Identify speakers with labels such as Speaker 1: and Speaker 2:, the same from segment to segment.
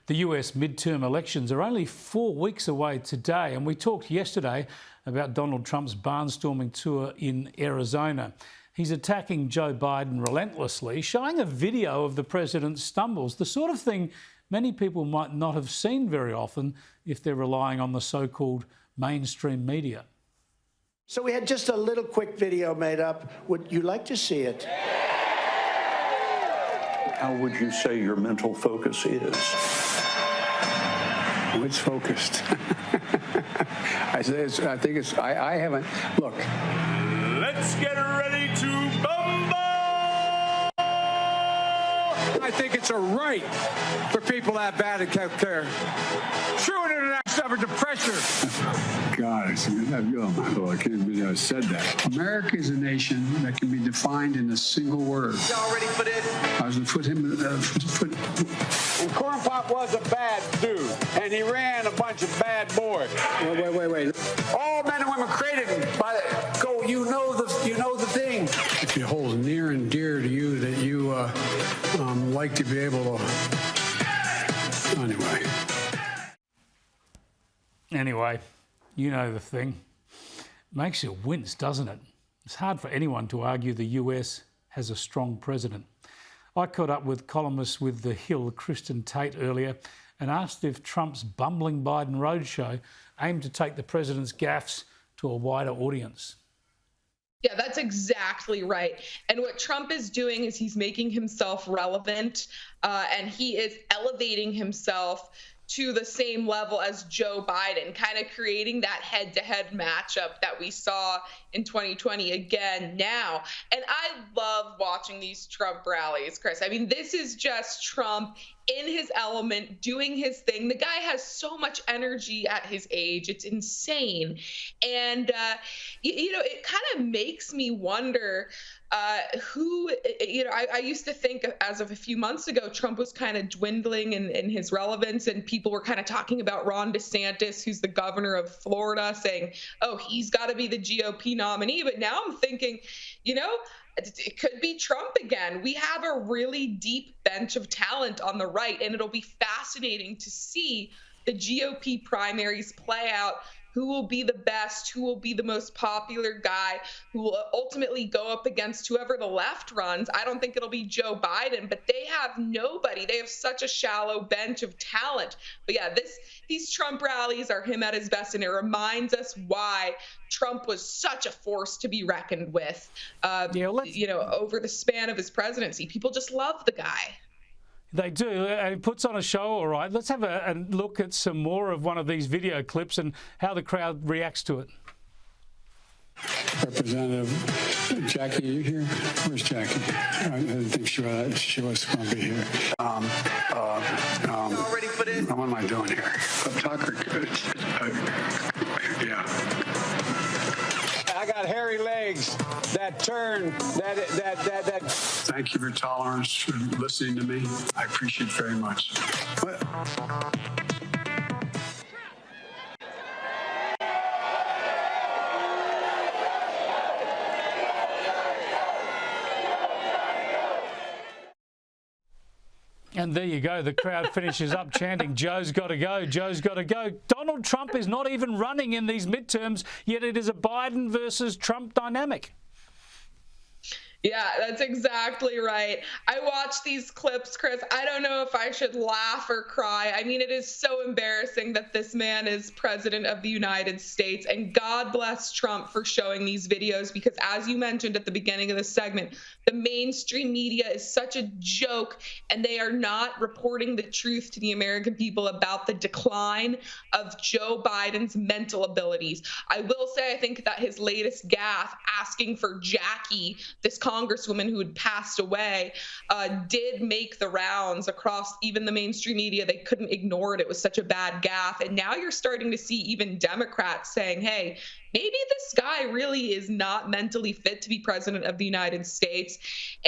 Speaker 1: The US midterm elections are only 4 weeks away today, and we talked yesterday about Donald Trump's barnstorming tour in Arizona. He's attacking Joe Biden relentlessly, showing a video of the president's stumbles, the sort of thing many people might not have seen very often if they're relying on the so-called mainstream media.
Speaker 2: So we had just a little quick video made up. Would you like to see it?
Speaker 3: How would you say your mental focus is?
Speaker 4: Oh, it's focused. I haven't. Look.
Speaker 5: Let's get ready to bumble!
Speaker 4: I think it's a right for people that bad at health care. True internet suffered the pressure. God, I can't believe I said that. America is a nation that can be defined in a single word.
Speaker 5: Y'all ready for this?
Speaker 4: I was going to put And Corn Pop was a bad dude, and he ran a bunch of bad boys. Wait. All men and women created by the, go. You know the thing. If it holds near and dear to you that you like to be able to.
Speaker 1: Anyway, you know the thing. Makes you wince, doesn't it? It's hard for anyone to argue the US has a strong president. I caught up with columnist with The Hill, Kristin Tate, earlier and asked if Trump's bumbling Biden roadshow aimed to take the president's gaffes to a wider audience.
Speaker 6: Yeah, that's exactly right. And what Trump is doing is he's making himself relevant, and he is elevating himself to the same level as Joe Biden, kind of creating that head-to-head matchup that we saw in 2020 again now. And I love watching these Trump rallies, Chris. I mean, this is just Trump in his element, doing his thing. The guy has so much energy at his age. It's insane. And, it kind of makes me wonder who, I used to think as of a few months ago, Trump was kind of dwindling in his relevance, and people were kind of talking about Ron DeSantis, who's the governor of Florida, saying, oh, he's got to be the GOP nominee. But now I'm thinking, it could be Trump again. We have a really deep bench of talent on the right, and it'll be fascinating to see the GOP primaries play out. Who will be the best, who will be the most popular guy, who will ultimately go up against whoever the left runs. I don't think it'll be Joe Biden, but they have nobody. They have such a shallow bench of talent. But yeah, these Trump rallies are him at his best, and it reminds us why Trump was such a force to be reckoned with, over the span of his presidency. People just love the guy.
Speaker 1: They do. It puts on a show, all right. Let's have a look at some more of one of these video clips and how the crowd reacts to it.
Speaker 4: Representative Jackie, are you here? Where's Jackie? I didn't think she was going to be here.
Speaker 5: Y'all ready for this?
Speaker 4: What am I doing here? Tucker. Yeah. I got hairy legs that turn, that. Thank you for your tolerance, for listening to me. I appreciate it very much.
Speaker 1: And there you go. The crowd finishes up chanting, Joe's got to go, Joe's got to go. Donald Trump is not even running in these midterms, yet it is a Biden versus Trump dynamic.
Speaker 6: Yeah, that's exactly right. I watch these clips, Chris. I don't know if I should laugh or cry. I mean, it is so embarrassing that this man is president of the United States, and God bless Trump for showing these videos, because as you mentioned at the beginning of the segment, the mainstream media is such a joke, and they are not reporting the truth to the American people about the decline of Joe Biden's mental abilities. I will say, I think that his latest gaffe, asking for Jackie, this congresswoman who had passed away, did make the rounds across even the mainstream media. They couldn't ignore it. It was such a bad gaffe. And now you're starting to see even Democrats saying, hey, maybe this guy really is not mentally fit to be president of the United States.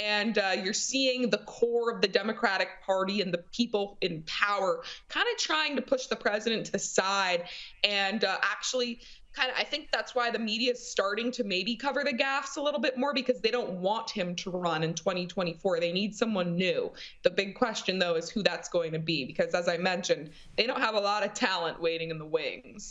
Speaker 6: And you're seeing the core of the Democratic Party and the people in power kind of trying to push the president to the side and actually I think that's why the media is starting to maybe cover the gaffes a little bit more, because they don't want him to run in 2024. They need someone new. The big question, though, is who that's going to be, because as I mentioned, they don't have a lot of talent waiting in the wings.